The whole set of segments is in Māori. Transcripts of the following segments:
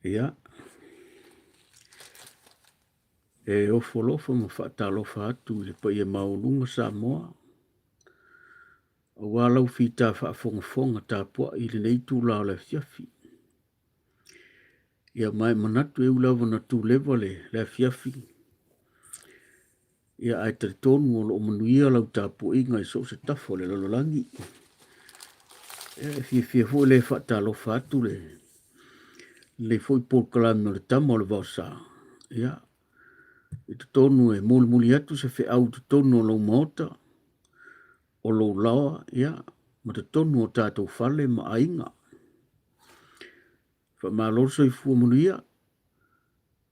Ia. E ofolofa ma whaatalofa atu le pa ia maulunga Samoa. Ua lau fita whaafongafonga tāpua i le nei tūlao le fiafi. Ia mai manatu e ulawa na tū lewa le fiafi. Ia ai taritonu o lo manuia lau tāpua inga i so se tafo le lololangi. Ia fia fo le whaatalofa atu le foi por kalame o le tama o le vausa. Ia. I te tonu e muli atu se fe au te tonu o lo maota. O lo lawa, ia. Ma te tonu o tātou fale ma ainga. Fa malo so i fua munuia.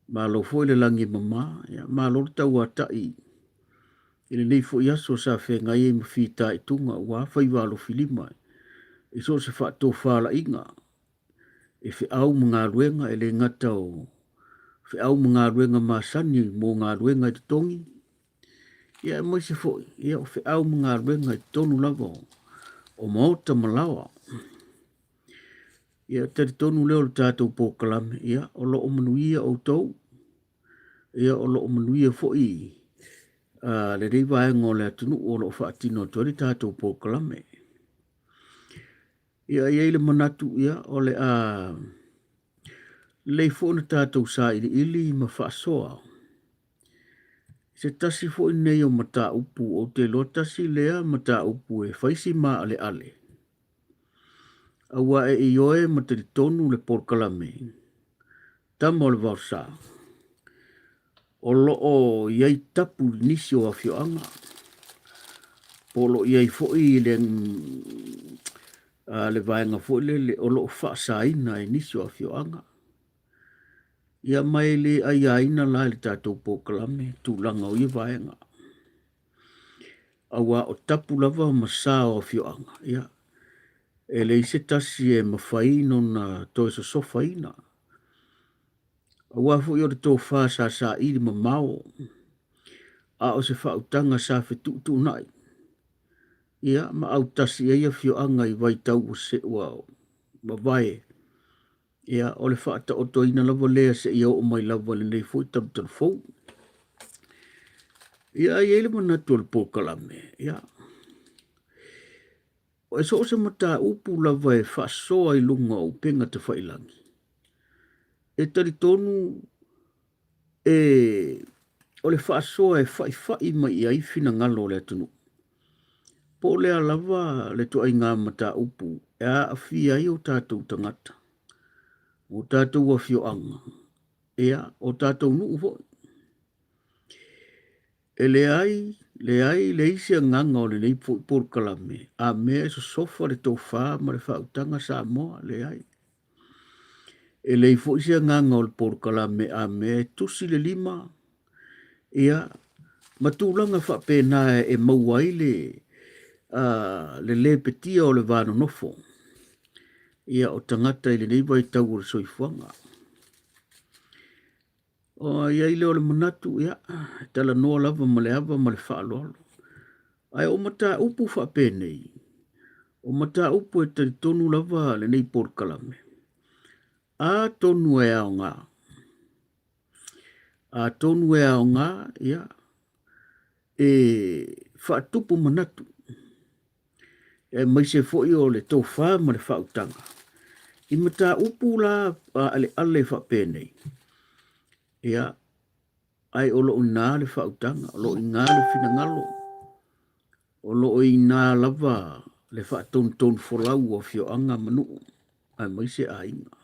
Malo foi le langi mama, ia. Malo tau atai. Ile nei fo iaso sa fe ngai e mawhita i tunga ua fai walo filima. I so se whaato whala inga. E fe au mga ruenga ele ngata o fe au mga ruenga masani mo ngā ruenga i te tongi. Ia mai se foi, ia o fe au mga ruenga i tonu lava o maota malawa. Ia tari tonu leo le tātou pōkalame, ia o lo o manuia o tau. Ia o lo o manuia foi. Le rei vaenga o le atunu o lo o whaatino tuari tātou pōkalame. Ia le manatu ia o le lei fōna tātou sa ili ma whaasoa. Se tasi fo nei o mata upu o te lo tasi lea mata upu e whaisi ma ale ale. Awa e ioe ma te tonu le porkalame. Tama o le vausa. O lo o iai tapu nisi o awhioanga. Polo iai fo i le vaenga fo le o lo o whaasaina e nisi o awhioanga. Ia mai le Aiaina la le tātou pōkalame, tūlanga o ia vaenga. Awa o tapu lava masa o whioanga, ia. E le ise tasi e mawhaino na toi sa sofaina. Awa fu i o te tō wha sa iri mamao. A o se whautanga sa whetu nai. Ia, ma au tasi eia whioanga i vai tau o se ua ma vai. Ia, o le whaata o toina lava lea se ia o mai lava le nei fui tam fau. Ia, ia le manatu le pōkalame, ia. O e so se mata upu lava e whaasoa i lunga o penga te whailangi. E tari tonu o le whaasoa e whai mai ai fina ngalo le atunu. Po lea lava le to ai ngā mata upu e a awhia i o tātou tangata. O tātou wa whioanga. Ea, o tātou nuu fo. E leai le isi a nganga o le nei por kalame. A mea so sofa le tau wha ma le whautanga sa moa leai. E lei fo isi a nganga o le por kalame a mea tusi le lima. Ea, matulanga wha pēnā e mauai le petia o le vāno nofo. Ia o tangata i le nei vai tau o le soifuanga. O ia i leo le manatu, ia, tala noa lava ma le ava ma le whaalolo. Ai o mata upu whapēnei. O mata upu e tari tonu lava le nei porkalame. A tonu e ao ngā. A tonu e ao ngā, ia, e whaatupu manatu. E maise foi o le tau wha ma le whautanga. I mata upu la ale whapēnei. Ia, ai o lo ina le whautanga, o lo ina le finangalo, o lo ina lava le whaaton folau o whioanga manu, ai maise a inga.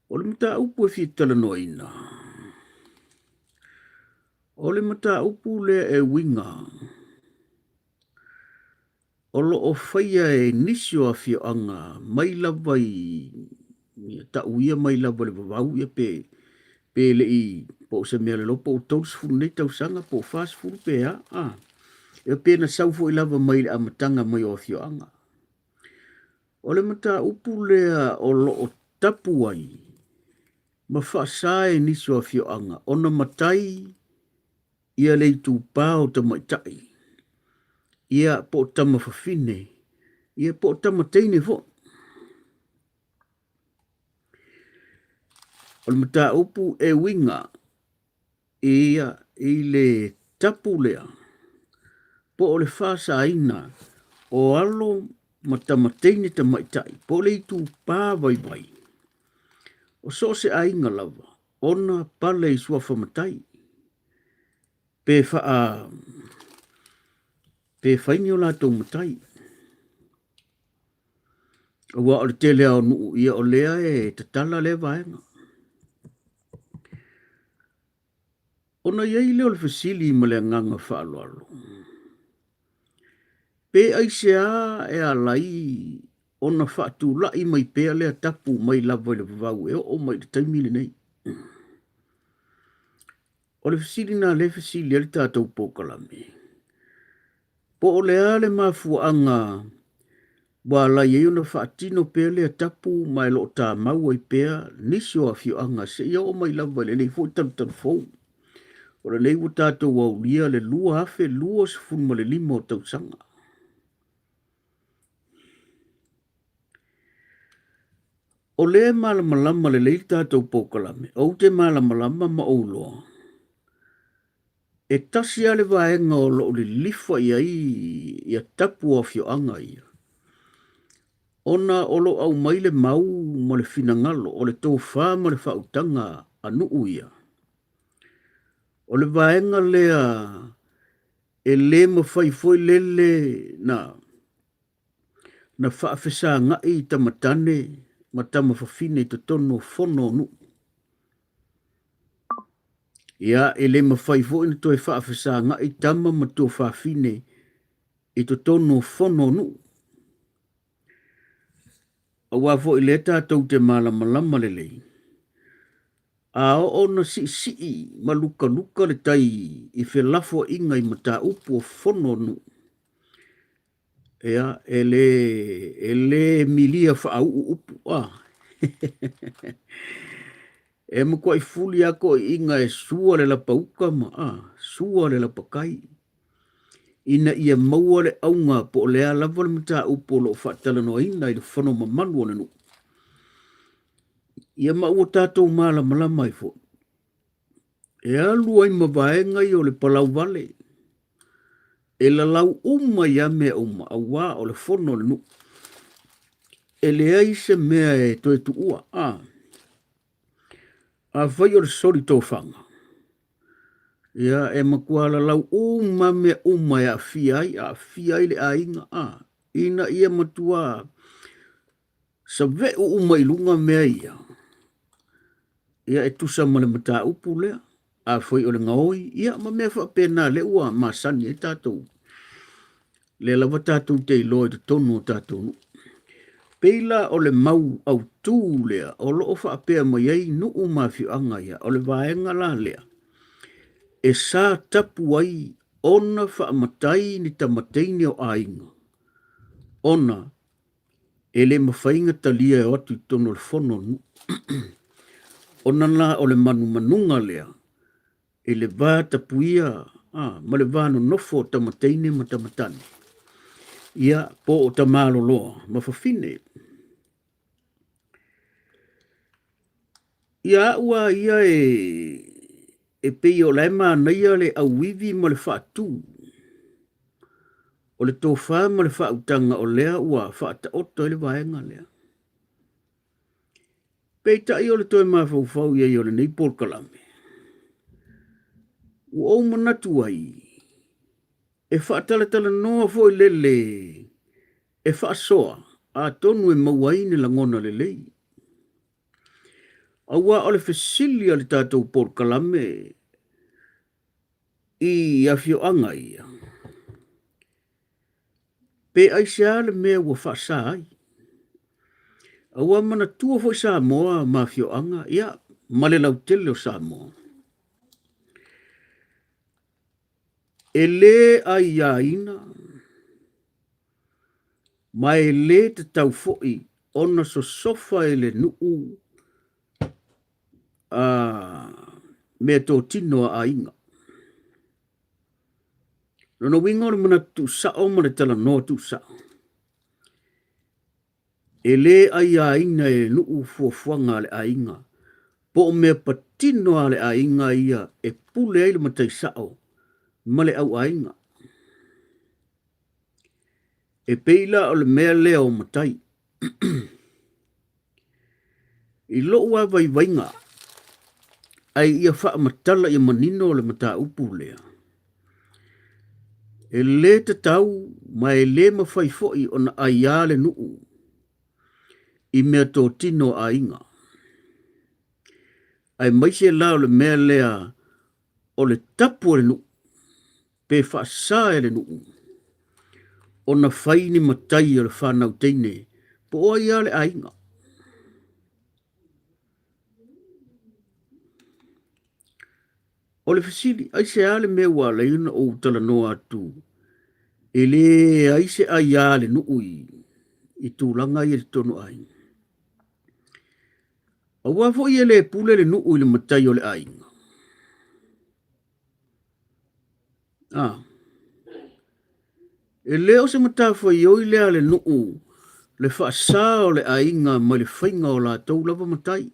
O le mata upu e whitala no ina. O le mata upu le e winga. O lo o whaia e nisio a whioanga, mai lava i ta uia mai lava le vavau ia pe le i po se mea le lopo o tau sifuru nei tau sanga po fast food pe a e pe na sau fo i lava mai le amatanga mai o whioanga. O le mata upu lea o lo o tapu ai ma whaasae niso a whioanga o na matai ia le tu pao tamaitai ia po tama whawhine ia po tama teine fo. o le mata upu e winga ia i le tapu lea po o le whaasaina o alo matamateine tamaitai po le itu pā vai vai o so se ainga lava ona pale i sua whamatai pe whaini o lātou matai ua o le tele au nuu ia o lea e tatala le vaenga ona iei leo le fasili ma le nganga whaaloalo pe AISEA e alai ona whaatu lai mai pea lea tapu mai lava i le vavau e o mai le taimile nei o le fasili na le fasili ali tātou pōkalame po o lea le mafuanga wa la ye una whaatino pea lea tapu mai lo tā mau ai pea nisi o awhio anga se ia o mai lava le nei fōi tanu fōu o le nei wa tātou wau lia le lua hafe lua se fun ma le lima o tau sanga o le malamalama le leili tātou pōkalame, o te malamalama ma ouloa. E tasi ale vaenga o lo le lifa ia tapu o fioanga ia. Ona o lo au maile mau ma le finangalo, o le tōwha ma le whautanga anu ia. O le vaenga lea e le mawhai foi lele na whaafesa ngai tamatane, ma tama whawhine to tono whono nu. Ia e le mawhai fo ina toi whaafesa ngai tama ma tō whawhine i to tono whono nu. A wafo i le tātou te malama le lei. A o na si ma luka le tai i whelafo inga i mata upo o whono nu. Ea, e le milia whaau upu. E mo koi fuli ako inga e sua le la pauka ma. Sua le la pakai. Ina ia maua le aunga po le a lava le mata upo lo whatala no ina i le whano mamalu ana nu. Ia maua tātou malama i fo. E alu ai mawaenga i o le palau vale. E la lau ia mea a wā o le whono le nu. E le aise mea e toi tu ua. A vai o le sori tō whanga. Ia e makua la lau mea e a fiai le ainga. Ina ia matua sa ve i lunga mea ia. Ia e tusa ma le mata upu lea. A foi o le ngaoi. Ia ma mea whapena le ua masani e tātou. Le lava tātou te iloi te tonu o tātou. Peila o le mau au tū lea. O lo ofa apea mai ei nu umawhi anga ia. O le vaenga la lea. E sa tapu ai ona whaamatai ni tamateine o ainga. Ona e le mawhainga talia e atu tono le whono nu. Ona la o le manunga lea. E le vā tapu ia. Ma le vāno nofo tamateine ma tamatane. Ia po o tamalo loa. Ma whawhine. Ia ua ia e pei o lema naia le auivi ma le whaatu. O le tōwha ma le whautanga o lea ua whaata oto i le vaenga lea. Pei tai o le toi mawhau ia i o le neipol kalame. Ua o manatu ai. E whaatala noa fo i lele. E whaasoa. A tonu e mauaine langona le lei. Aua o le fasili le tātou por kalame i awhio anga ia. Pe AISEA le mea ua whaasa ai. Aua mana tua fo i Samoa ma awhio anga. Ia, male lau tele o Samoa. E le Aiaina. Ma e le te tau foi ona so sofa e le nuu. Mea tō tino a inga. Nono winga o le mana tu sao ma le tala noa tu sao. E le ai a inga e nuu fuafuanga le a inga. po me patino ale ainga ia e pule ai le matai sao male au ainga e peila o le mea lea o matai i lo wa vai vainga ai ia wha matala i manino le mata upu lea e le Tatau ma e le mawhai foi o na aia le nuu i mea tō tino ainga ai maise lao le mea lea o le tapu le nuu pe whaasa e le nuu o na whaini matai o le whanau teine po o ia le ainga o le fasili AISEA le mea wa le ina o utala noa atu e le AISEA le nuu i tūlanga i le tono ainga a wafo i le pule le nuu i le matai o le ainga e leo se matafa i oi lea le nuu le whaasa o le ainga ma le whainga o la tau lava matai.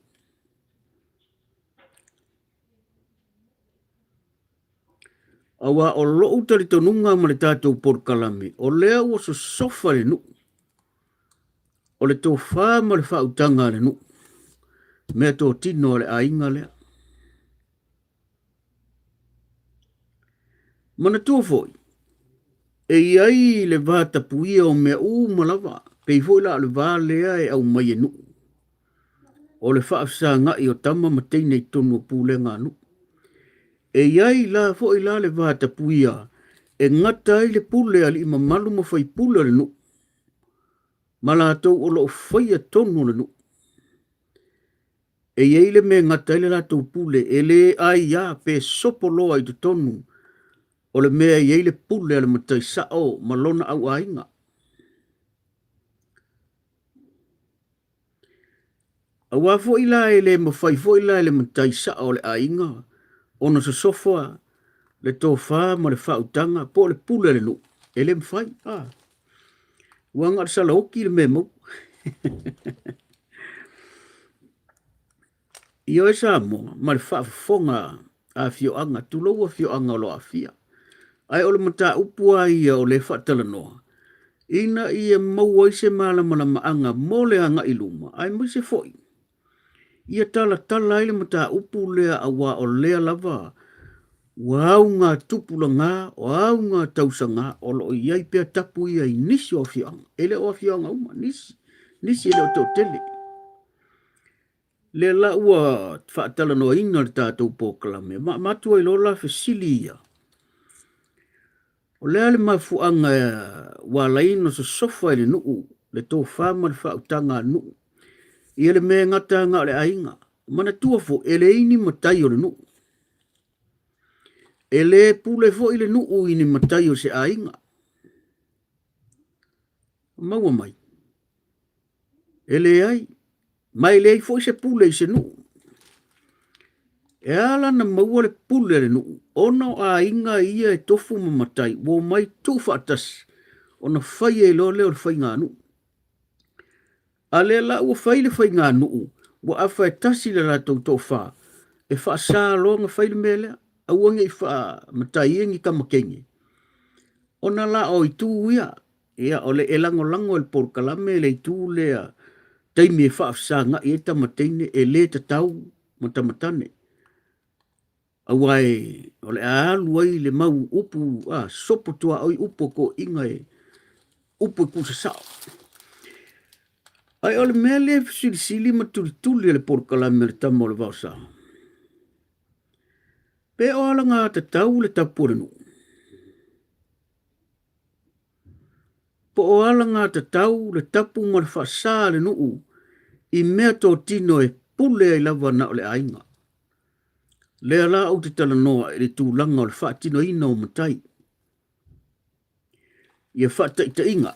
Awa o loo tari tonunga ma le tātou porkalame, o lea ua so sofa le nuu, o le tō whā ma le whautanga le nuu, mea tō tino le ainga lea. Mana tō foi, e iai le vāta puia o mea malawa, pei foi la le vā lea e au mai e nuu. O le whaafsa ngai o Tama ma Teine i tonu Pule ngā nuu. E iai la foi la le vāta puia, e ngata i le pule ali ima malu ma fai pule le nuu. Mala tau o loo whaia tonu le nuu. E iai le me ngata i le la tau pule, e le Aiga pe sopo loa i tu tonu. O le mea iai le pule ale matai sao malona au ainga. A wafo ila e le mawhai fo ila e le matai sao le ainga. Ona sa sofa le tō whā ma le whautanga po le pule le nuu. E le mwhai. Wanga sala oki le me mau. Io e sa mo, ma le whaafonga a fio anga, tu loa fio anga o lo a fia. Ai o le mata upua ia o le whaatala noa. Ina ia maua i se malamana maanga mo le anga iluma, ai mo se foi. Ia tala tala ile mata upu lea awa o lea lava. Wau ngā tupula ngā, wau ngā tausa ngā, o lo iai pia tapu ia i nisi o fio anga. Ele o fio anga uma, nisi ele o tau tele. Le la ua whaatala no ina le tātou pōkalame, matua i lola fesili ia. O lea le mafuanga wa laino sa sofa ele nuu, le tō whama le whautanga nuu. Ia le mea ngata ngā le ainga, mana tua fo, ele ini matai o le nuu. Ele pule fo ile nuu ini matai o se ainga. Maua mai. Ele ai. Mai lei fo se pule se nuu. E ala na maua le pule le nuu. Ona a inga ia e tofu mamatai. Wo mai tufa atas. Ona fai e lo leo le fai ngā nuu. Ale la ua fai le fai ngā nuu. Wa afa e tasi le la tau tau wha. E wha sa longa fai le melea. Auanga i wha matai ingi kamakengi. Ona la o i tū ia. Ia o le elango lango el porkalame le i tū lea. Teime e whaafsa nga i e Teine e le Tatau ma tamatane. Awai, o le alu ai le mau upu, sopo tua oi upo ko inga e upo kusa sao. Ai o le mea le sili ma tuli le porkalame le tamo le vausa. Pe o ala ngā Tatau le tapure nu. Po o ala ngā Tatau le tapu ma le whaasa le nuu. I mea tō tino e pule ai lava na o le ainga. Lea la au te tala noa e le tūlanga o le whaatino ina o Matai. Ia whaataita inga.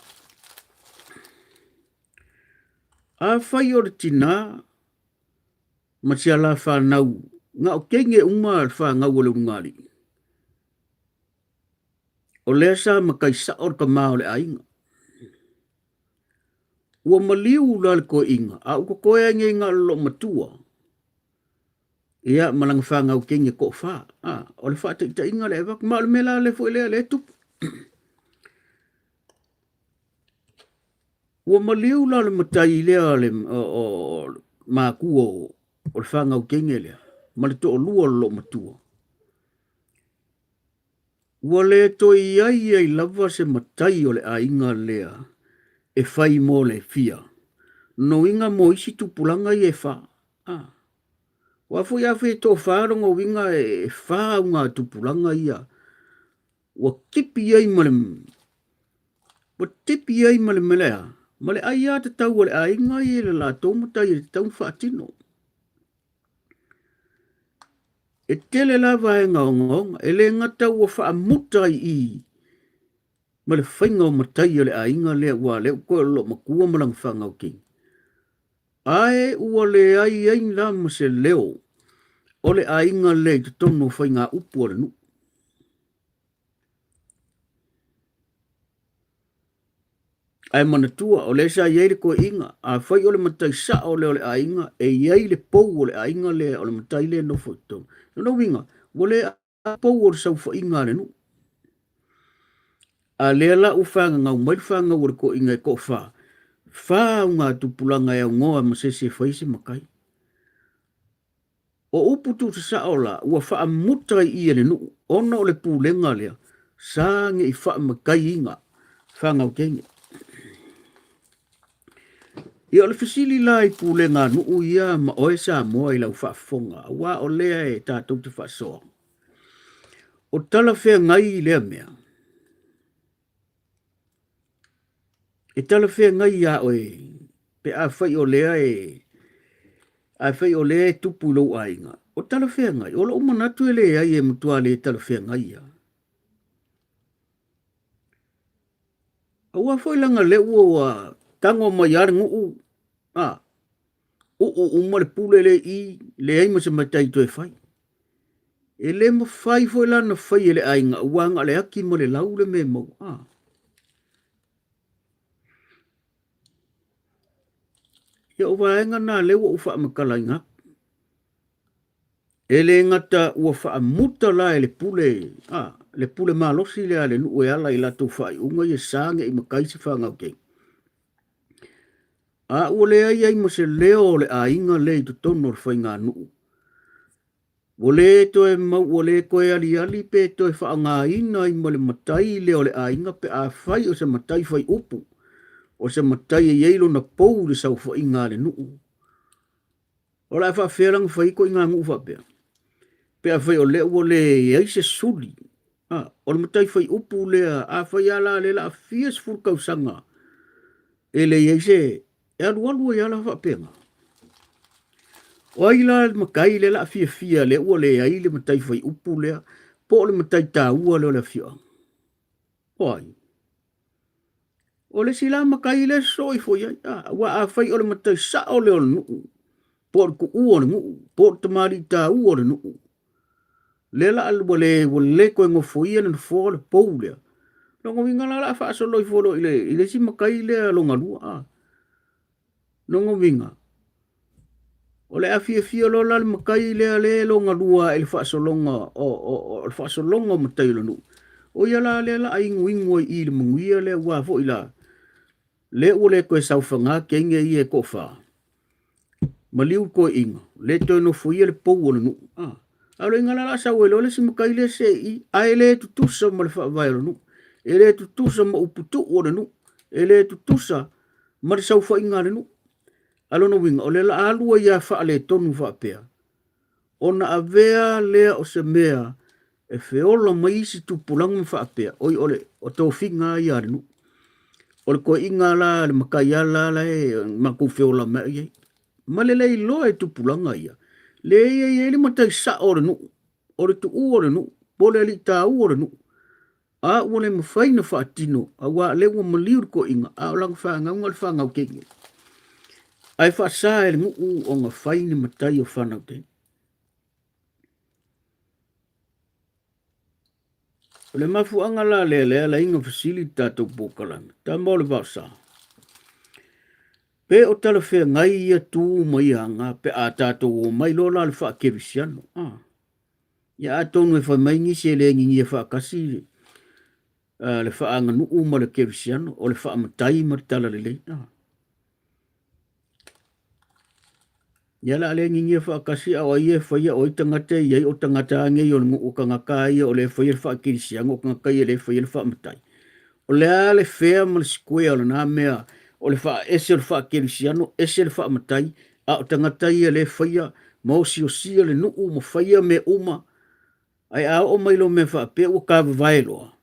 A whai o le tina, ma tia la whanau, ngā o kenge unga le whangau o le ungari. O lea sa makai sa o ka maa o le ainga. Ua maliu la le koe inga, a uko koe ange inga lo matua. ia malang whanga o kengi ko wha. O le wha ta inga le wak, ma le mela le fo le tup. Ua maliu la le matai lea le ma kua o le whanga o kengi lea. Ma le to o lua lo matua. Ua le to iai ai lava se matai o le a inga lea. E whai mo le fia. No inga mo isi tupulanga i e wha. Wa fu ya fe to whārongo winga e wha unga tupulanga ia. Wa kipi ai malem. Wa tipi ai malem melea. Male ai a te tau wale a inga i le la tōmata i le tau whaatino. E tele la vaenga o ngonga. E le ngata ua wha mutai i. Male whainga o matai le a inga lea ua leo koe lo makua malang whanga o king. Ae ua le ai ai la ma se leo. O le a inga le te tono whainga upu o le nu. Ai manatua o le sa iei le koe inga. A whai o le matai sa o le a inga. E iei le pou o le a inga le o le matai le no whaitong. No winga. O le a pou o le sau whainga le nu. A le la u whanga ngau mai whanga o le koe inga e koe wha. Wha unga tupulanga e ngoa ma se se whaise makai. O upu tu te sa o la. Ua wha mutai i le nu. Ona o le pūlenga lea. Sa nge i wha makai inga. Whanga o kengi. Ia o le fisili la i pule ngā nuu ia ma oe sa moa i lau whaafonga. Wa o lea e tātou te whaasoa. O tala whea ngai i lea mea. E tala whea ngai ia oe. Pe a whai o lea e. A whai o lea e tupu lau ainga. O tala whea ngai. O la umanatu e lea i e mutua le tala whea ngai ia. A ua whai langa le ua tango mai ar ngu umare pule le i le ai ma se matai to e fai e le ma fai foi la na fai le ai nga wanga le aki mo le lau le me mo ya o va nga na le wo fa ma kala nga e le ngata ua fa muta la le pule malosi le ale nu e ala i la to fai unga ye sange i makai se fa nga okay. A ua le ai ma se leo le a inga le i to tono le whainga nuu. O le to e mau o le koe ali ali pe to e wha ngā ina i ma le matai leo le a inga pe a whai o se matai whai upu. O se matai e yeilo na pou le sau whainga le nuu. O la wha wherang whai ko inga ngu wha pia. Pe a whai o le ua le ei se suli. O le matai whai upu le a whai ala le la a fias furkau sanga. E le ei se e alualu e ala whapenga. O ai la makai le la fia le ua le ai le matai whai upu lea, po le matai tā ua le fia. O ai. O le sila makai le soi foi ai. Wa a whai o le matai sa o le o le nuu. Po le ku ua le nuu. Po le tamari tā ua le nuu. Le la alua le koe ngofo ia na fo le pou lea. Longo winga la wha aso loi folo ile si makai le longa lua. Nongo winga. O le afia lo la makai le longa lua e le whaasolonga o le whaasolonga o matai lo nu. O ia la la ingu i le munguia le ua fo ila. Le ua le koe sauwhanga kenge i e kofa. Maliu koe inga. Le toi no fuia le pou o le nu. Alo inga la sa welo le si makai le se i. A ele tutusa ma le whaavai lo nu. Ele tutusa ma uputu o le nu. Ele tutusa ma le sauwha inga le nu. Alo no winga, o le la alua ia wha le tonu wha pia. O na avea lea o se mea e whiola mai si tupulanga wha pia. Oi ole, o tō whinga ia rinu. O le koe inga la, le makai ala la e maku whiola mea iei. Ma le lei loa e tupulanga ia. Le iei le matai sa o rinu. O le tu u o rinu. Po le li tā u o rinu. A ua le mawhaina wha atino. A wa le ua maliur koe inga. A o lang wha ngaunga le wha ngau kengi. Ai wha sa e ngu o ngā whaini matai o whanau te. O le mafu anga la le inga fasili tātou pōkalanga. Tā maule wau sa. Pe o tala whea ngai ia tū mai anga pe a tātou o mai lola le wha kerisiano. Ia a tonu e whai mai ngisi e le ngingi e wha kasi le wha anga nuu ma le kerisiano o le wha matai ma le tala le lei. Ia la le ngingi e wha kasi a o ia whai o i tangata iai o tangata ange i o ngu ka ngaka ia o le whai le wha kerisiano o ka ngaka ia le whai le wha matai. O le a le whea ma le square o le nā mea o le wha ese le wha kerisiano, ese le wha matai, a o tangata ia le whaia, mau si o sia le nuu ma whaia me uma, ai a o mailo me wha pe o ka vavai loa.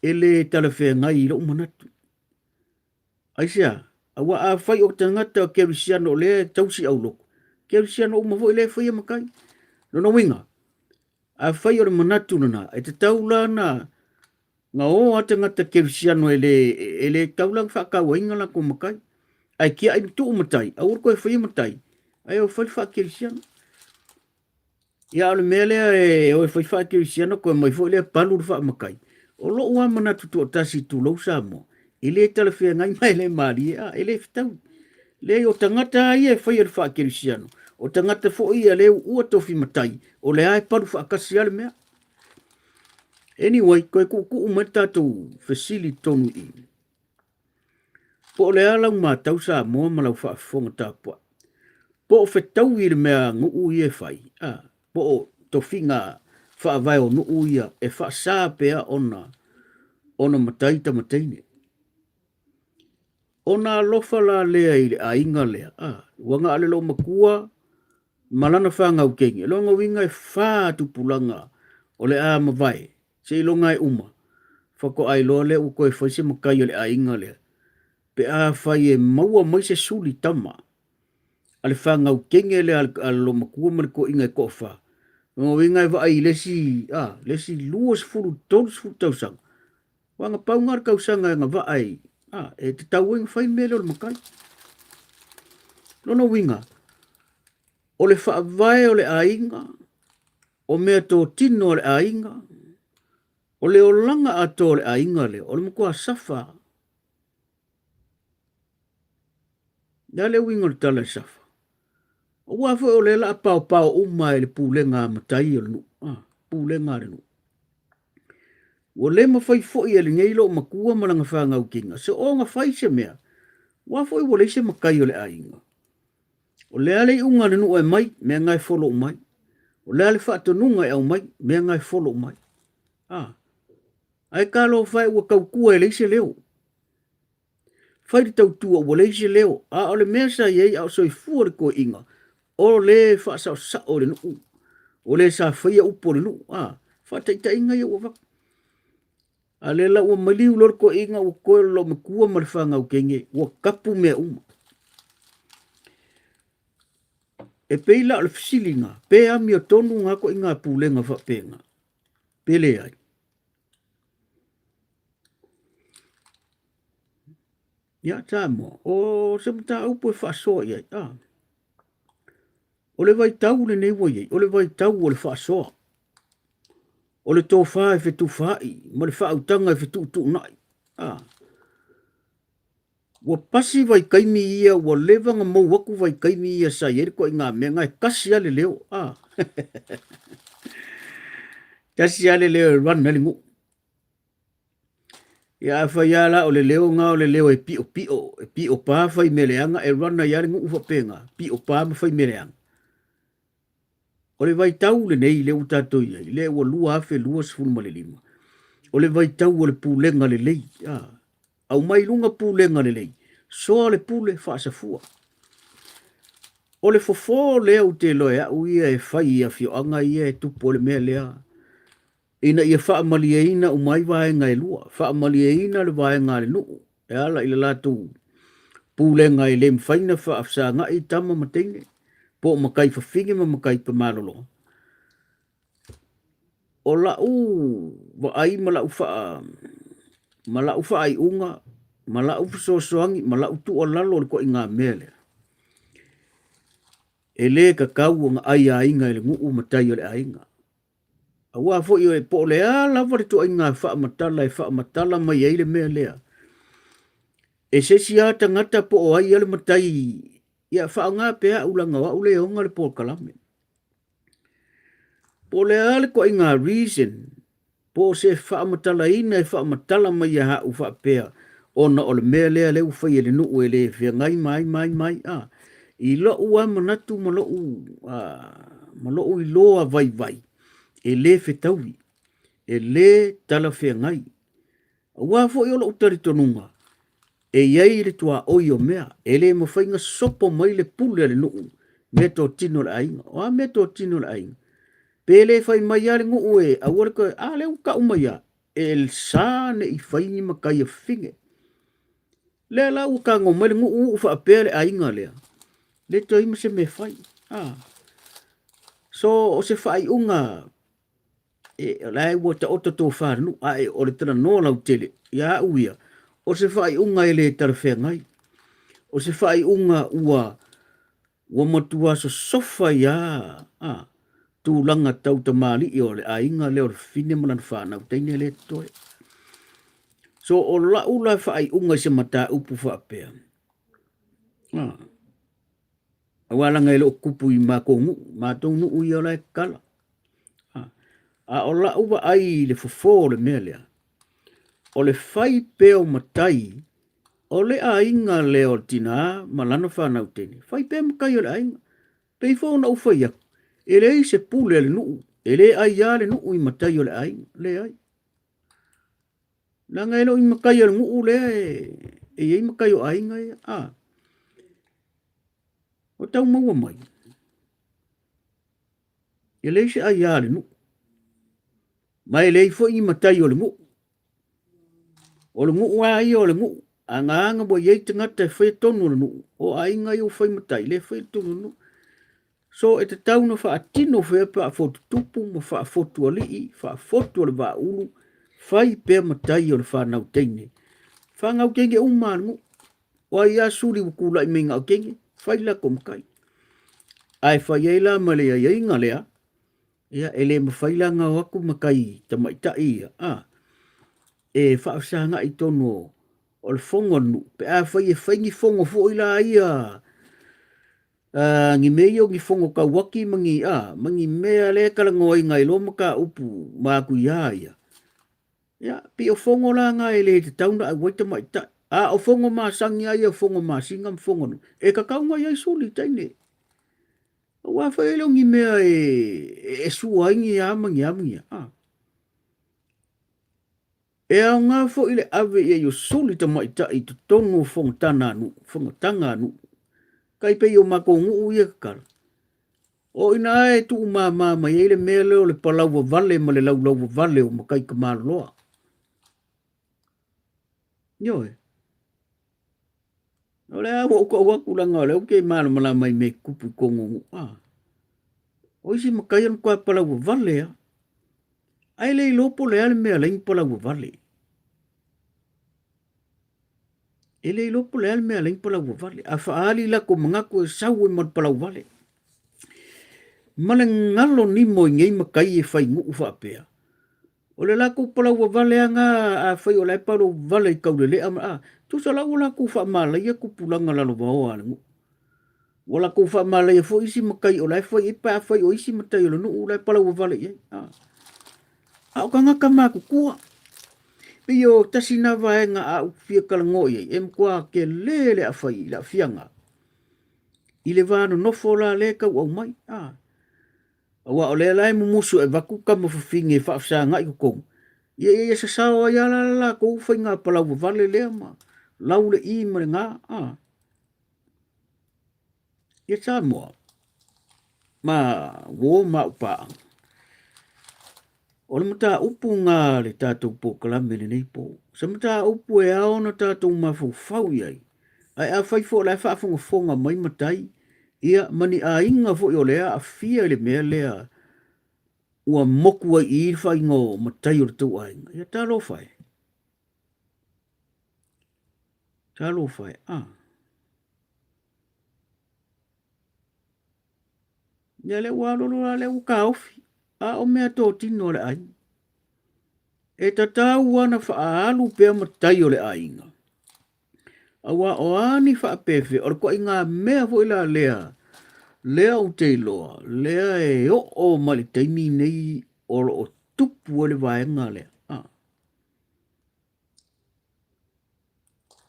Ele tala whea ngai i lo umanatu. AISEA, a wa a whai o tangata o kerisiano le tausi au loko. Kerisiano uma vo le whaia makai. Nono winga. A whai o le manatu nana, e te taula na nga o atangata kerisiano ele taulang whakau inga la ko makai. Ai kia ai tu matai, a urko e whai matai. Ai o whai wha kerisiano. Ia ole mele e o e whai wha kerisiano ko mai fo le palu wha makai. O lo ua manatu tu o tasi tu lau sa mo. Ele tala whea ngai mai le maari a ele whitau. Le o tangata ai e whai wha kerisiano. O tangata fo ia le ua tofi matai. O le ai palu wha kasi ale mea. Anyway, koe ku umata tu fasili tonu i. Po le ala matau sa mo malau wha fonga tapua. Po o whetau i le mea ngu i e whai. Po o tofinga wha vai o nuu ia e wha saa pea ona matai Teine. Ona lofa la lea i le ainga lea. Wanga ale lo makua malana wha ngau kengi. Longa winga e wha tupulanga o le a mawai. Se ilonga e uma. Whako ai loa le uko e whaise makai o le ainga lea. Pe a whai e maua mai se suli Tama. Ale wha ngau kengi le al lo makua maliko inga e kofa. Longa winga e wa ai lesi luas furu tolus furu tausang. Wanga paungar kausanga nga wa ai. E te tau inga whai mele o le makai. Longa winga. O le wha vai o le ainga. O mea tō tino o le ainga. O le olanga ato le ainga le, o le mkua safa. Ia le winga le tala safa. O wafo o le la pao uma e le pulenga matai o le nu. Pulenga le nu. O le mawhai foi e le ngeilo o makua malanga whanga ukinga. Se o nga whai se mea, wafo i wale se makai o le ainga. O le ale unga le nu e mai, mea ngai follow mai. O le ale whaatonunga e au mai, mea ngai follow mai. Ai ka lo fai ua kaukua e leise leo. Fai di tau tua ua leise leo. O le mesa iei au soi fua le ko inga. O le fa sao sao le nuu. O le sa faya upo le nuu. Fa taita inga ia ua wak. A le la ua maliu lor ko inga ua koe lo me kua marifanga u kenge. Ua kapu mea uma. E peila le fisilinga. Pe ami o tonu ngako inga pulenga fa penga. Pele ai. Ya tamo, o se mta upo e whaasoa iai. O le vai tau le newa iai, o le vai tau o le whaasoa. O le tō wha e whetu whai, ma le whaautanga e whetu tu nai. Ua pasi vai kaimi ia, ua levanga mau waku vai kaimi ia sa ieri ko inga mea ngai kasi ale leo. Kasi ale leo e run nali ngu. Ia fa ia la o le leo nga o le leo e pio pa fai meleanga e rana ia le ngu ufa penga, pio pa ma fai meleanga. O le vai tau le nei le utato ia, le ua lua afe lua sifuru ma le lima. O le vai tau o le pulenga le lei, au mai lunga pulenga le lei, soa le pule whaasafua. O le fofo lea u te loe au ia e fai ia fio anga ia e tupo le mea lea. Ina ia wha amalieina o mai vaenga e lua. Wha amalieina le vaenga le nuu. E ala ila latu pulenga e le mwhaina wha afsa nga i Tama ma Teine. Po makai whawhingi ma makai pa malolo. O lau wa ai ma lau wha ai unga, ma lau whasosoangi, ma lau tu o lalo le ko inga mele. E le kakau nga aiaina e le nguu matai o le ainga. Awa fo yo e po le ala va to inga fa matala e fa matala mai ele me lea. E se sia tangata po o ai ale matai ia whaanga pea ulanga wa ule onga le po kalame. Po le ale ko inga reason po se whaamatala ina e whaamatala mai a hau wha pea ona o le mea lea leu whai ele nuu e le whia ngai mai i lo ua manatu ma lo i loa vai e le whetauwi e le tala whia ngai ua fo i ola utari tonunga e iei le tua oi o mea e le mawhainga sopo mai le pule le nuu me to tino le ainga o me to tino le ainga pele fai mai ale ngu ue a wale koe a le uka umaya e el sane i fai ni makai a finge le la uka ngo mai le ngu ufa a pele a inga lea le to ima se me fai so o se fai unga e lai wata oto to whare nu a e o le tana noa lau tele ia uia o se fai unga e le tara whea ngai o se fai unga ua matua so sofa ia tūlanga tau ta mali i o le ainga leo le fine manan whanau teine le toe. So o la ula whaai unga se mata upu whaapea. Awalanga ilo kupu i mako ngu, matou nu ui o lai kala. A o la uwa ai le fofo le mea lea. O le whai peo matai, o le ainga leo tina malana whanau teine. Whai peo makai o le ainga. Peifo na ufai aku. Ele se pule le nuu. Ele ai ya le nuu i matai o le ai. Le ai. Nanga elo i makai o le nuu le e i makai o ai ngai. O tau maua mai. Ele se ai ya le nuu. Mai le fo i matai o le nuu. O le nuu ai o le nuu. Anga bo yei tangata e whai tonu le nuu. O ai ngai o whai matai le whai tonu le nuu. So e te tau na wha atino whea pa a fotu tupu ma wha a fotu alii, wha a fotu ale wha ulu, whai pēr matai o le whanau teine. Whangau kenge umarangu, o ai a suri wakula i minga o kenge, whai la komkai. Ai whai eila ma lea iei nga lea, ia ele ma whai la ngau aku makai tamaitai ia. E whaafsanga i tono o le fongo nu, pe a whai e whaingi fongo fo ila ia, ngi meio ngi fongo ka waki mangi mea le kala ngoi ngai lo maka upu maku ia. Ya, pi o fongo la ngai le te tauna ai waita mai ta. O fongo ma sangi ai o fongo ma singam fongo nu. E ka kau ngai ai suli taine. Wa fa ele ngi mea e sua ngi mangi. E au ngā fo ile ave e yo suli ta mai ta i tu tonu fongo tana nu, fongo tanga nu. Kai pe yo mako ngu uia kakara. O ina e tu ma ele mea leo le palau wa vale ma le lau wa vale o makai ka loa. Nyoe. O le awa uka waku langa o le uke mana mala mai me kupu kongo ngu. O isi makai anu kwa palau wa vale a. Ai le ilopo le ale mea lein palau wa vale. Ele ilopo le ale mea lein palau wa vale. A faali la ko mangako e sau e mar palau vale. Male ngalo ni mo ngei makai e fai ngu ufa apea. O le lako palau wa vale anga a fai o le palau vale i kaulele ama tu sa lau lako fa mala ia kupulanga lalo vaoa ngu. Wala ko fa mala ia fo isi makai o le fai ipa fai o isi matai o le nu le palau wa vale ia. O ka ngaka maku kua. Pio tasina vaenga a ufia kalango ia em kwa ke lele a fai la fianga. Ile vano nofo la le ka au mai. Wa o le lai musu e vaku ka mo finge fa sa ngai ko. Ye se sawa ya la ko finga pala wa vale le ma. Lau le I ma nga Ye sa mo. Ma wo ma pa. O le mata upu ngā le tātou po kalame le nei po. Sa mata upu e ao na tātou mafu fau iai. Ai a fai fo lai whaafunga fonga mai matai. Ia mani a inga fo i o lea a fia le mea lea. Ua moku ai I whai ngō matai o le tau ainga. Ia tālo whai. Tālo whai. Ia le walolo la le uka ofi. O mea tō tino le ai. E tatau wana whaalu pēr matai o le ainga. Awa o ani whaapewe, o ko inga mea fo ila lea. Lea o te loa, lea e o mali taimi nei o tupu o le vaenga lea.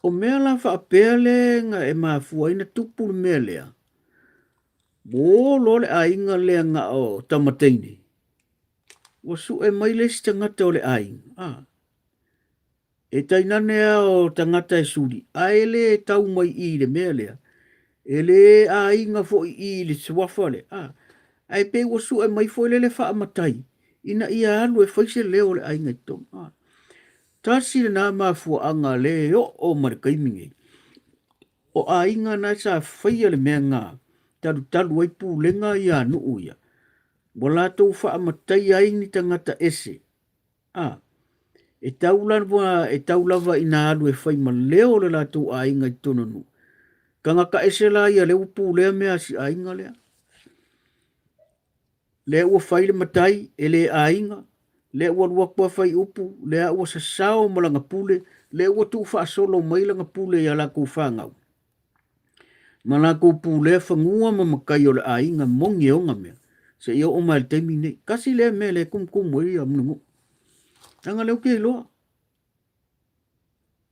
O mea la whaapea le nga e mafuaina tupu le mea lea. Mo lo le ainga lea nga o Tamateine. Wa su e mai le si tangata o le ainga. E tainane o tangata e suri. Ai le tau mai i le mea lea. E le ainga fo i le swafa le. Ai pe wa su e mai fo le le wha Matai. Ina ia alu e whaise leo le ainga i tom. Tasi le nā mafua anga le o marikaimingi. O ainga na sa whaia le mea ngā. Talu ai pūlenga i anu uia. Wala tau wha Matai ai ni tangata ese. E taulava ina alu e whai ma leo le la tau ainga i tononu. Kanga ka ese la ia le upu lea mea si ainga lea. Le ua whai le Matai e le ainga. Le ua ruakua whai upu. Le ua sasao malanga Pule. Le ua tu wha solo mailanga Pule ia la kou whangau. Ma la kou Pule whangua ma makai o le ainga mongi o mea. Se ia o mai le teimi nei. Kasi le mea le kum ia mnungu. Tanga leo ke loa.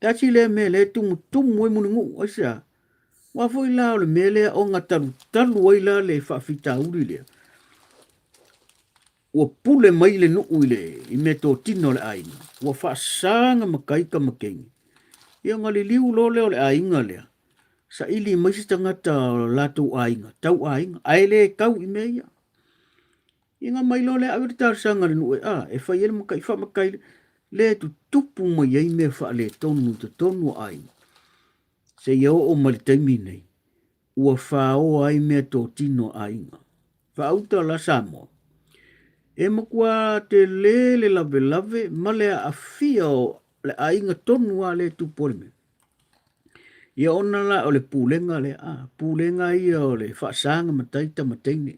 Kasi le mea le tumu e mnungu. Aisea. Wa foi la o le mea le o ngā talu ai la le whaafita uri lea. Ua pule mai le nuu i le i me tō tino le ainga. Ua whaasanga makai ka makengi. Ia ngā li liu lo leo le ainga lea. Sa ili mai si tangata lato ainga. Tau ainga. Ai le kau i mea ia. Ia ngā mai lo le awiri tārsanga le nuu e. E whai ele makai wha makai le tu tupu mai ei mea wha le tonu te tonu ainga. Se ia o mali taimi nei. Ua whao ai mea tō tino ainga. Whauta la Samoa. E makua te le lave male a fia o le ainga tonu a le tupolme. Ia ona la o le pulenga le pulenga ia o le whaasanga Matai Tamateine.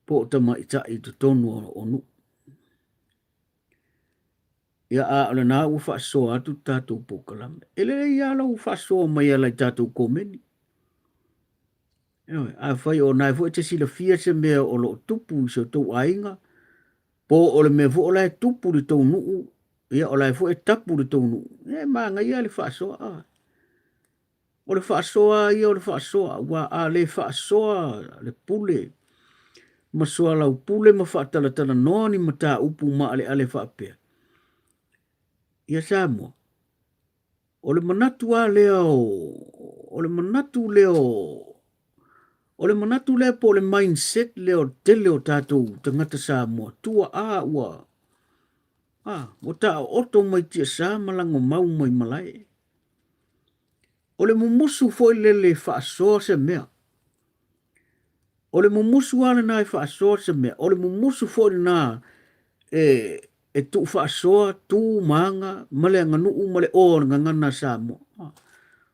Po tamaitai tu tonu o nu. Ia o le nā ua whaasoa atu tātou pokalame. Ele ia la ua whaasoa mai ala i tātou komeni. A whai o nai fo te sila fia se mea o lo tupu i so tau ainga. Po o le mea fo o lai tupu li tau nuu. Ia o lai fo e tapu li tau nuu. Maa ngai ia le whaasoa. O le whaasoa ia o le whaasoa. Wa a le whaasoa le Pule. Masua lau Pule ma whaatalatala noni ma tā upu ma ale whaapea. Ia Samoa. O le manatu a leo. O le manatu leo. O le manatu lea po le mindset leo tele o tātou tangata Samoa. Tua ua. O tā oto mai tia sā malango mau mai malai. O le mumusu foi lele whaasoa se mea. O le mumusu ala nai whaasoa se mea. O le mumusu foi nā e tu whaasoa, tu maanga, male nganuu, male o ngangana Samoa.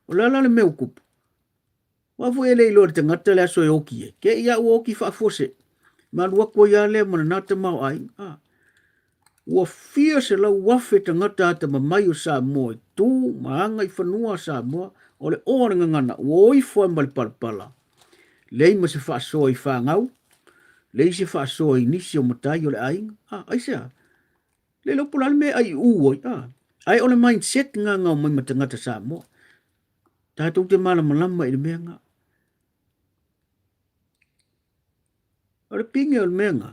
O lala le meu kupu. Wafu ele ilo te ngata le aso e oki e. Ke ia ua oki whaafose. Ma lua kua ia le mana nata mau ai. Ua fia se lau wafe te ngata ata ma mai o Samoa. Tu maanga i whanua Samoa. O le oa ngangana. Ua oifo e mali palapala. Lei ma se whaasoa i whangau. Lei se whaasoa i nisi o Matai o le ainga. AISEA. Le lopulale me ai uoi. Ai o le mindset ngā ngau mai ma te ngata Samoa. Tātou te malama i le mea ngā. O le pinge o le mea ngā.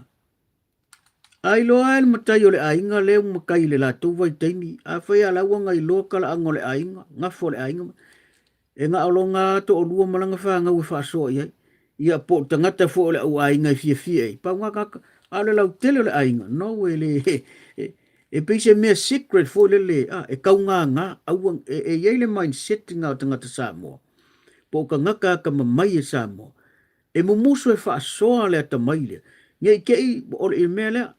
Ai loa ele Matai o le ainga leo makai le lātou vai teimi. A whai ala ua ngai loa kala anga o le ainga. Ngafo le ainga. E ngā alo ngā to o lua malanga whaanga ui whaasoa iai. Ia po tangata fo le au ainga i fia. Pau ngā kaka. Ale lau tele o le ainga. No we le. E peise mea secret fo le le. E kau ngā. E iei le mindset ngā o tangata Samoa. Po ka ngaka ka mamai e Samoa. E mumusu e whaasoa le ata mai le. Ngai kei o le mea lea.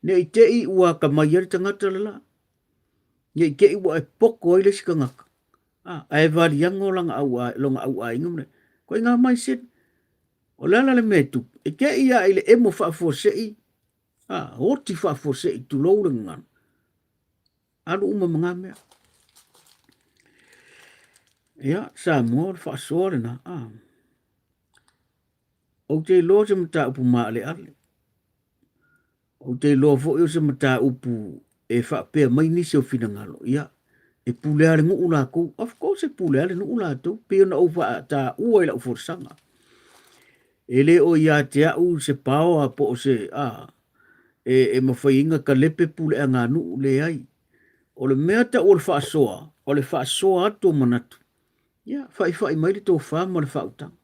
Nei tei ua ka mai ari tangata lala. Ngai kei ua e poko ai le sika ngaka. Ai variango longa au ainga mne. Koe ngā mai set. O lala le metu. E kei ia ile emo whaafosei. Hoti whaafosei tu lourengan. Alu uma mga mea. Ia, sa mo fa so na. O te lo se mata upu ma le ale. O te lo fo yo se mata upu e fa pe mai ni se o fina ngalo. Ia, e pule ale ngu ula ko. Of course e pule ale ngu ula to. Pe na ufa ta ua ila ufor sanga. Ele o ia te au se pao a po se e mawhainga ka lepe pule a ngā nu le ai. O le mea ta o le wha soa. O le wha soa ato manatu. Ia, whai mai le tō wha ma le wha utang.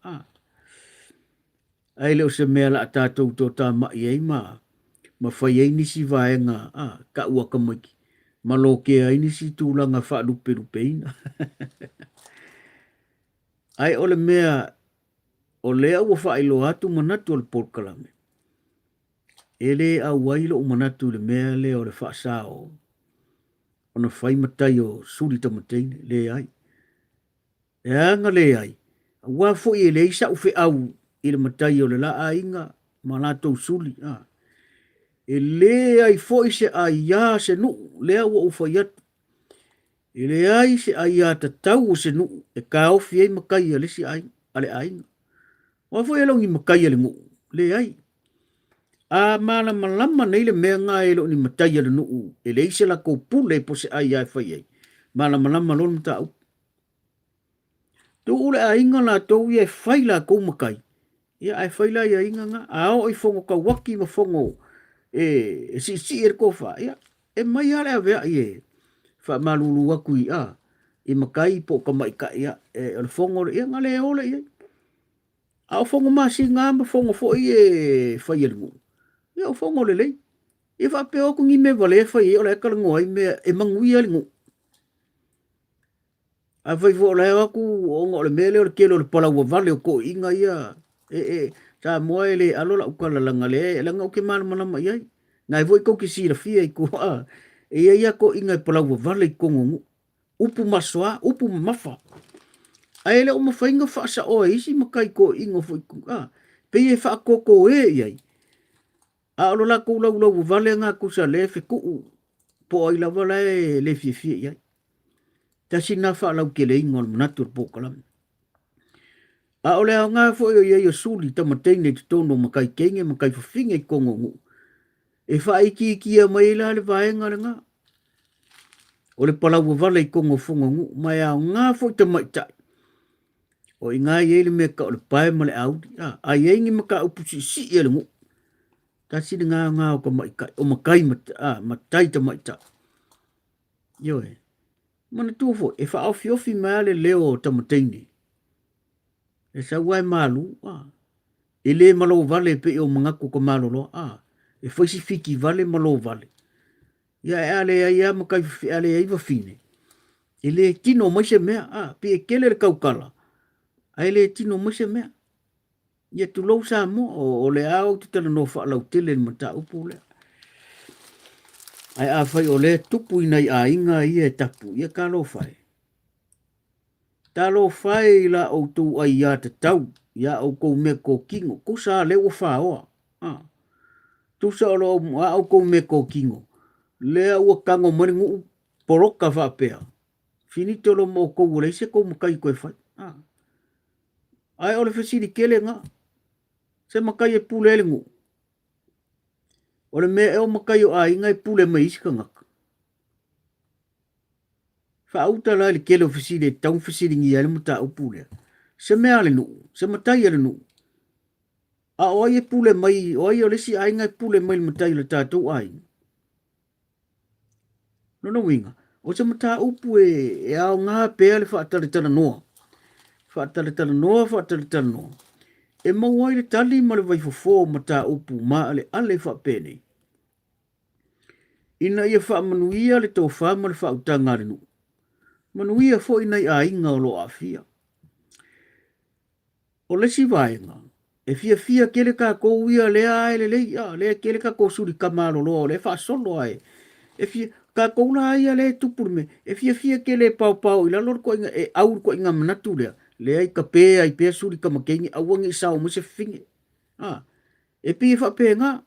Ai leo se mea la tātou tō tā mai ei ma whai ei nisi vaenga ka ua ka maiki. Ma lo ke ai nisi tūlanga wha lupe lupe ina. Ai o le mea o lea ua wha ilo atu manatu o le polkalame. Ele a wailo o manatu le mea leo le wha sao. O na whai matai o suri Teine, Leai. E anga Leai. Wa fo i le isa ufe au i le matai o le la ainga ma lato suli. E le ai fo i se aia se nu lea ua ufa iat. E le ai se aia Tatau o se nu e ka ofi ei makai a le si ai, ale ainga. Wa fo i longi makai a le ngu, le ai. A malama nei le mea ngā e lo ni matai a le nu e le isa la kou pule po se aia e fai ei. Malama lon ta au. Tu ule a inga la tau ia e whai la kou makai. Ia e whai la ia inga nga. A o i whongo ka waki ma whongo e si ko wha. Ia e mai ale a vea i e wha malulu aku i i makai po ka mai ka ia e le whongo ia ngale e ole ia. A o whongo masi ngā ma whongo fo i e whai e lungu. Ia o whongo le lei. Ia wha peo ku ngi me vale e whai e ole e kalango ai me e mangui a lungu. A vai vo le aku o ngo le mele o kelo le pala wa vale ko inga ia sa moe le alo la ukala langa le langa ke mal mana mai ai ngai voi ko ki si la fia ko ia ko inga pala wa vale ko ngu upu maswa upu mafa ai le o mafainga fa sa o isi makai ko inga foi pe e fa ko ai a lo la ko la vale nga ku sa le fe ku po ai la vale le fia ai ta sina fa lau ke le ingol manatur pokalam. A ole a ngā fo yo suli Teine te tono makai kenge makai whawhinga i kongo ngu. E wha iki kia mai la le vaenga le ngā. O le palau wale i kongo whonga ngu. Mai a ngā fo Tamaitai. O i ngā iele mea ka o le pae ma le audi. A iengi maka upusi si e le ngu. Ta sini ngā o ka maikai. O makai matai Tamaitai. Yo e. Mana tuofo, e wha ofi mea le leo Teine. E sa wai malu, e le malo vale pe o mangaku ka malo lo, e whaisi fiki vale malo vale. Ia e ale ia makai ale ia iwa fine. E le tino maise mea, pe e kele le kaukala. A le tino maise mea. Ia tu lau sa mo, o le au te tala no wha lau tele mata upu le. Ai a whai o le tupu inai a inga ia e tapu, ia ka lo whai. Ta lo whai la o tu ai ia Tatau, ia o kou me ko kingo, ko sa le o wha oa. Tu sa o lo o kou me ko kingo. Le ua kango maringu poroka wha pea. Finito lo mo kou le se kou makai koe whai. Ai o le whasiri kele ngā. Se makai e pule le ngu. O le mea eo makai o a inga e pule mai iska ngaka. Whaauta la le kele o whasiri e taun whasiri ngi ale mata o pule. Se mea le nu, se matai ale nu. A oi e pule mai, oi o lesi a inga e pule mai le matai le tātou a inga. No winga. O se mata upu e ao ngā pēa le whaatale tala noa. Whaatale tala noa. E mauai le tali ma le waifofo mata upu ma ale whaapene. Ina ia whaamanuia le tō whaama le whautanga le nu. Manuia fo inai a inga o lo a fia. O lesi vaenga. E fia kele ka kou ia lea ele lea kele ka kou suri kamalo lo le wha solo ai. E fia ka kou la ia le tupur me. E fia kele pau ila lor ko inga e aur ko inga manatu lea. Lea i ka pē ai pē suri ka makengi awangi sao mo se finge. E pia wha pē ngā.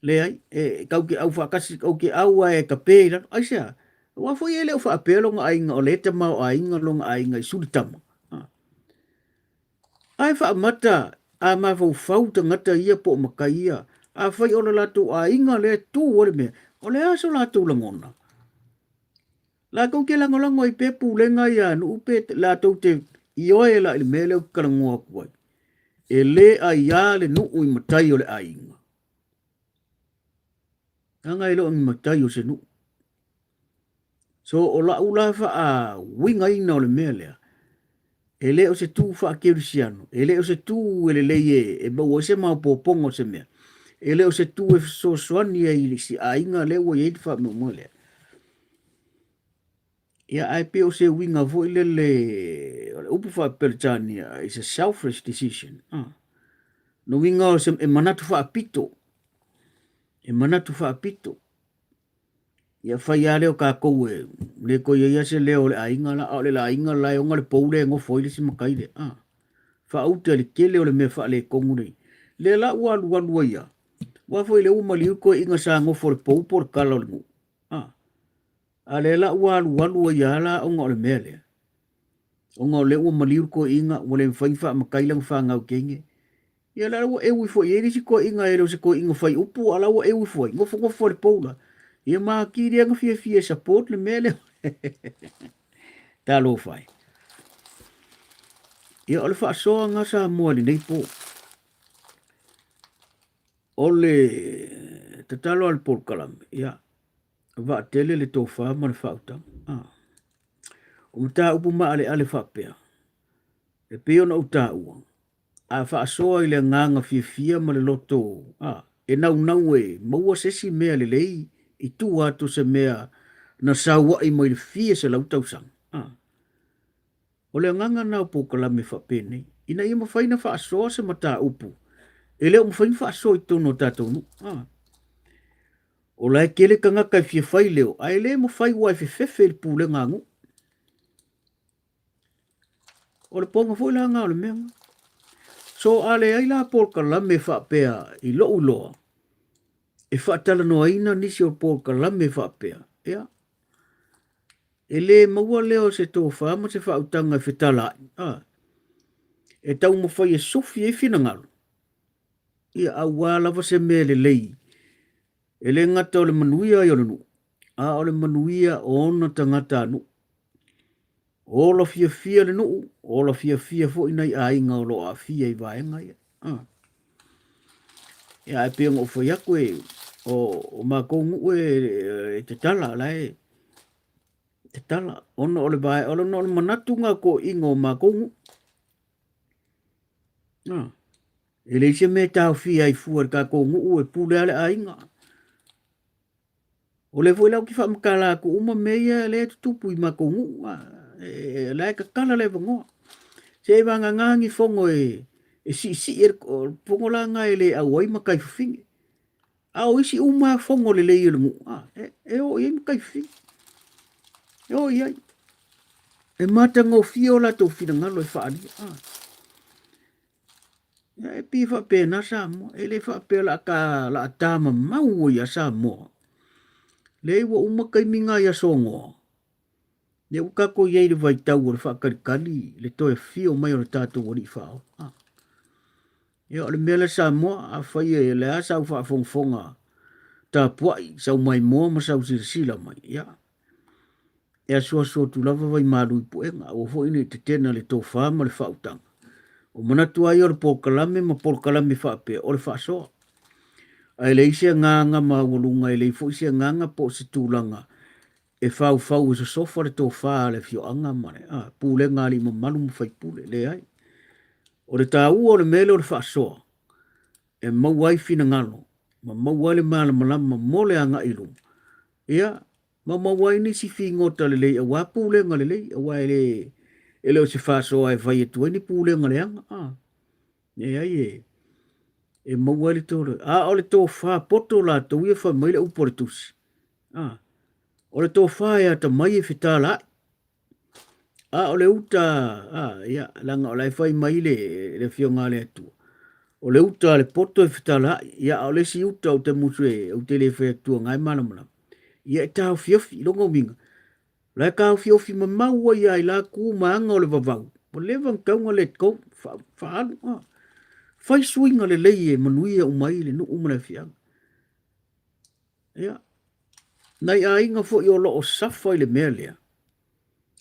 Leai, e kau ke au whakasi, kau ke au e ka pē ila. Aisea, Wa foi ele o fa apelo nga ainga o leta mau ainga longa ainga i sulitama. Ai fa mata a ma fau ngata ia po makaia. A fai o lato ainga le tu ole me. O le aso lato langona. La kau ke langolango i pe pulenga ia nu upe lato te ioe la ili mele o kalangoa kuai. E le a ia le nu ui matai o le ainga. Anga ilo ang matai o se nu. So o la ula fa a winga ina o le mele. E le o se tu fa a kerisiano. E le o se tu e le leie e bau o se mau popongo se mea. E le o se tu e so soani e ili si a inga le o yeiti fa me mo le. Ia ai pe o se winga vo ile le upu fa pertania is a selfish decision. No winga o se e manatu fa apito. E manatu fa apito. Ia fai ale o ka kou e le ko ia se leo le ainga la o le la ainga la o ngale poule ngo foile si makai le. Fa uta le kele o le me fa le kongu nei. Le la ua lua lua ia. Wa foile uma liu ko inga sa ngo for pou por kala o le ngu. Ale la ua lua ia la o ngole mele. O ngole ua maliu ko inga wale mfai fa makai lang fa ngau kenge. Ia la ua ewi fo ieri si ko inga ero se ko inga fai upu ala ua ewi fo. Ngofo le poula. Ia maa kiri anga fia support le mele. Talo fai. Ia ole fa soa nga sa mua li nei po. Ole tatalo al por kalam. Ia. Va tele le tofa ma le fa utang. O mta upu ma ale fa pea. E peo na uta ua. A fa soa ile nganga fia ma le loto. E nau e maua sesi mea le lei. I tu atu se mea na sawa i mo i fia se lau tau sang. O le nganga nao po kalame fa pene. Ina ima faina fa asoa se mata upu. E leo mfaina fa asoa i tono tatou nu. O lai kele ka ngaka i fia fai leo. Ai le mo fai wai fefe i pule ngangu. O le ponga foi la ngao le mea. So ale ai la por kalame fa pea i lo uloa. E whaatala no aina nisi o por kalame fa pea. Ea. E le maua leo se tō whaama se whautanga e whetala. E tau mo whai e sofi e whina ngalo. Ia a wālawa se mea le lei. E le ngata o le manuia i onu. O le manuia o ona tangata anu. O la fia le nuu. O la fia fo inai a inga o lo a fia i vaenga ia. Ia e pia ngō whai aku e o makongu e te tala lai. Te tala. Ono ole vai, ole no le manatunga ko ingo makongu. E le se me tau fia i fuar ka kongu e pule ale a inga. O le foi lau ki whamakala ko uma meia le tutupu i makongu. E lai ka kala le vangoa. Se e wanga ngangi fongo e si fongo la nga e le au ai makai fufingi. Au isi uma fongo le lei ilungu. E o i makai fufingi. E o iai. E mata ngō fio la tō whina ngalo e whaani. E pi whape na sa mo. E le whape la ka la Tama mau ia sa mo. Le iwa umakai minga ia songo. Le ukako iei le vai tau o le whakarikali. Le toe fio mai o le tātou o li whao. Ia o le mele sa mo. A whai e le a sau whafonga. Tā puai sau mai mo ma sau sila mai. Ia. E a sua tu lava vai maru i puenga. O fo ini te tena le tō whaama le whautanga. O manatu ai o le porkalame ma porkalame whape o le whaasoa. Ai le isia nganga ma walunga, ai le fo isia nganga po se tūlanga. E fau e so sofa le tō whaa le fio anga mane. Pule ngāli ma malu ma whai pule, le ai. O le tā ua o le mele o le whaasoa. E mauai fina ngalo. Ma mauai le mala malama mo le anga ilu. Ia, ma mauai ni si fi ngota le lei, a wā pule nga le lei, a wā ele o se whaasoa e vai e tua ni pule nga le anga. E ai e. E maua le tōre. O le tō whā poto la tō ia wha mai le upore tusi. O le tō whā e ata mai e whitala. O le uta, ia, langa o lai whai mai le whionga le atua. O le uta le poto e whitala. Ia, o le si uta o te musu e, o te le whai atua ngai mana mana. Ia e tāo whiawhi, longo minga. La ka fi ofi mau ia i la ku maanga o le vavau. O le van kaunga le kou whaanu. Fai suinga le leie manuia umai le nu umale fianga. Ia. Nai a inga fo i o lo o safa i le mea lea.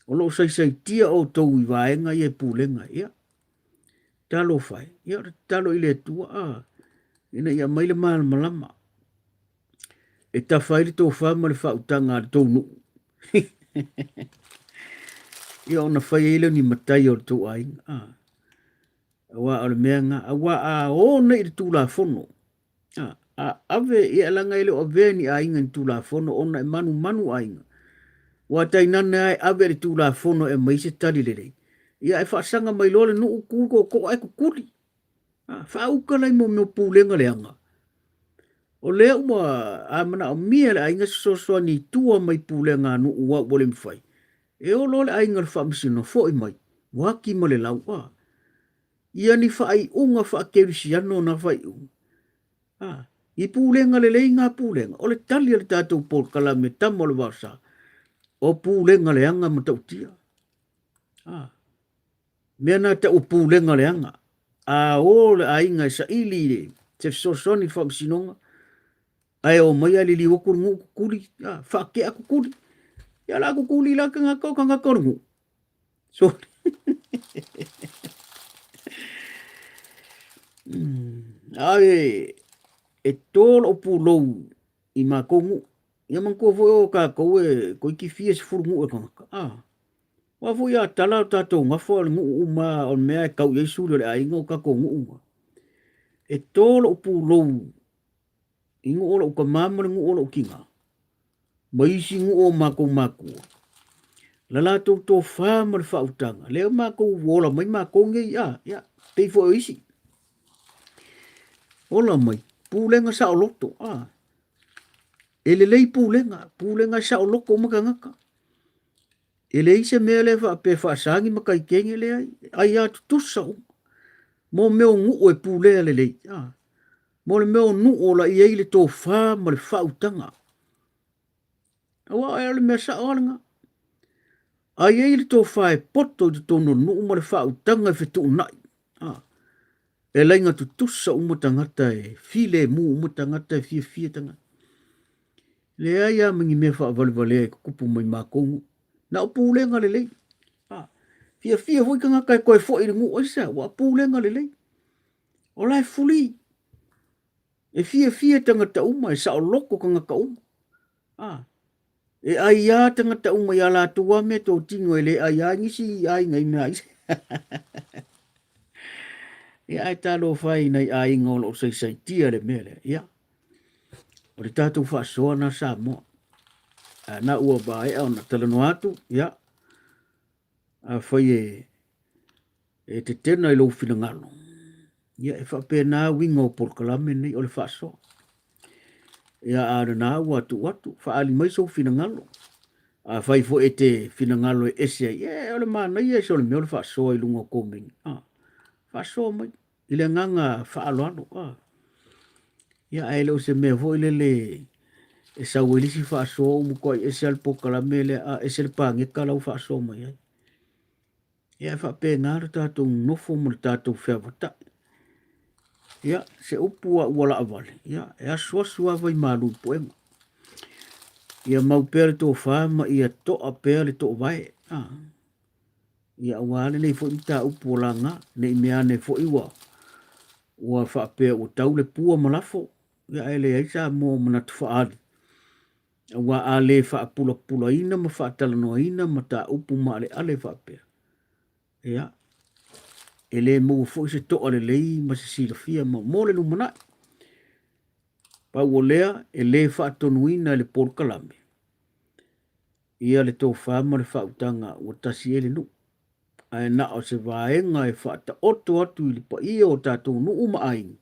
O lo sai tia o tau i vaenga i e pulenga. Ia. Talo fai. Ia talo i le tua. Ina ia maile maa malama. E ta fai le tō whama le whautanga le tō nu. Ia ona fai ele ni matai o le tō ainga. Awa o le mea nga. Awa a o nei le tū la fono. Ave i alanga ele o veni a inga ni tū la fono. Ona e manu ainga. Wa tai nana ai ave le tū la fono e maise tali le rei. Ia e whaasanga mai lole nu ukuko ko ai kukuri. Whauka lai mo meo pūlenga le anga. O lea ua a mana o mia le ainga sosoa ni tua mai pūlenga nu ua wole mwhai. E o lole ainga le whaamisino fo i mai. Waki ma le lau a. Ia ni whaai unga whaakewisi ano na whai unga. I pūlenga le lei ngā pūlenga. O le tali le tātou pōkala me tamo le wasa. O pūlenga le anga ma tautia. Mea nā ta o pūlenga le anga. A o le ainga sa ili le. Te sosoni whaamisinonga. Ai o mai ali li wokur ngu kukuri. Whake a kukuri. Ia la kukuri la ka ngako ngu. So. Ai e tōla o pūlou i mā kongu. Ia man kua fo o ka kou e koi ki fia si furu ngu e kangaka. Wa fo ia tala o tātou ngafo al ngu uma o mea e kau yesu le ainga o ka kou ngu uma. E tōla o pūlou i ngu ola o ka mama le ngu ola o kinga. Maisi ngu o mako. La la tō whama le whautanga. Leo mako wola mai mako ngei ia. Pei fo o isi. Ola mai. Pūlenga sa o loto. Ele lei pūlenga sa o loko makangaka. Ele ise mea le pe whaasangi makai kenge le ai. Ai atu tusa o. Mo meo ngu o e pūlea le lei. Mo le meo nu o la i eile tō wha ma le whautanga. Awa ai ale mea sa o alanga. Ai eile tō wha e poto te tono nu ma le whautanga e whetu nai. E lainga tu tusa umatangata e file mu umatangata e fia tanga. Leai a mingi mea wha valivale e kupu mai mākongu. Na o pūlenga le lei. Fia hui ka ngaka e koe fo i ngu oisa. Wa pūlenga le lei. O lai fuli. E fia tangata uma e sa o loko ka ngaka uma. E aia tangata uma i ala tua me tō tino e le aia ngisi ai ngai mea ise. E ai talo whai nei ai ngolo sai tia le mele. Ia. O le tātou whaasoa na sa moa. Na ua bae au na talano atu. Ia. A whai e te tena i lo fina ngalo. Ia e whape nā wingo por kalame nei o le whaasoa. Ia a na ua atu. Whaali mai so fina ngalo. A whai fo e te fina ngalo e ese. Ia o le mana ia so le meo le whaasoa i lungo kōmeni. Whaasoa mai. I le nganga whaaloano. Ia ai leo se mea fo i le e sau elisi whaasoa umu koi ese al pokalame le a ese le pāngeka lau whaasoa mai ai. Ia e whape ngāra tātou nofo mo le tātou whiawata. Ia se upu a uala avale. Ia e asua vai malu poema. Ia mau pere tō whāma ia toa pere tō vai. Ia wale nei fo i tā upu o langa. Nei mea ne fo i wa. Ua whape o tau le pua malafo. Ia ele aisa mo manatu whaari. Ua ale whaapula ina ma whaatalanoa ina ma tā upu ma ale whape. Ia. Ele mo fo i se toa le lei ma se silafia ma mole no manai. Pa ua lea ele whaatonuina le porkalame. Ia le tō whaama le whautanga ua tasi ele nu. Ai na o se vaenga e whaata oto atu i li pa ia o tātou nu uma ainga.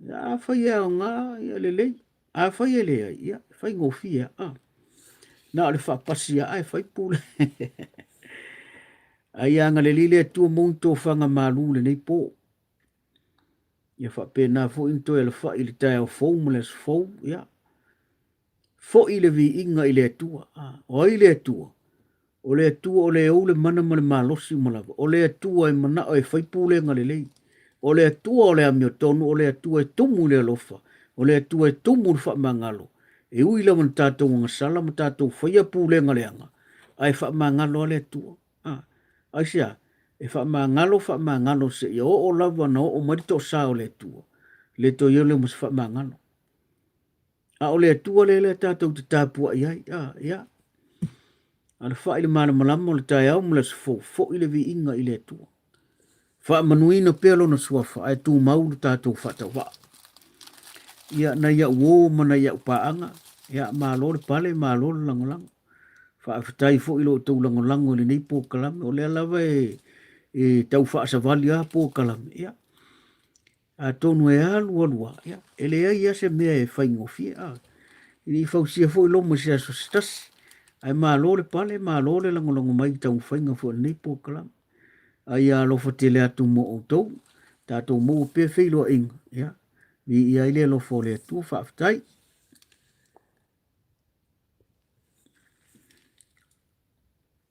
Ia whai au ngā ia le lei. A whai e lea ia. Whai ngofia. Na o le whaapasia ai whai pule. Ai anga le lile tua monto whanga malu le nei po. Ia whape nā fo into e le whai le tai au fau ma le fau. Ia. fo i le vi inga i le atua. O i le atua. O le atua o le au le mana ma le malosi malava. O le atua e mana o e whaipule nga le lei. O le atua o le amio tonu, o le atua e tumu le alofa. O le atua e tumu le wha mangalo. E ui la man tātou ngā sala ma tātou whaia pule nga le anga. Ai wha mangalo le atua. AISEA, e wha mangalo se i o lava na o marito sa o le atua. Le to yo le mas wha mangalo. O le atua le tātou te tāpua iai. Ia. Ana wha i le mana malama o le tai au mula se fo i le vi inga i le atua. Wha manuina pelo na suafa ai tū mau le tātou wha tau wha. Ia na ia uo mana ia upaanga. Ia malo le pale, malo le langolango. Wha awhitai fo i lo tau langolango le nei pō kalame. O le alawa e tau wha asavali a pō kalame. Ia. A tonu e alu alua. Ia. E le ai ase mea e whaingofia. I fausia fo i loma se aso stasi. Ai malo le pale, malo le langolango mai tau whainga fo nei pō kalame. Ai a lofa te le atu mo o tau. Tātou mo pe whiloa inga. Ia. I ai le lofa o le atu wha awhitai.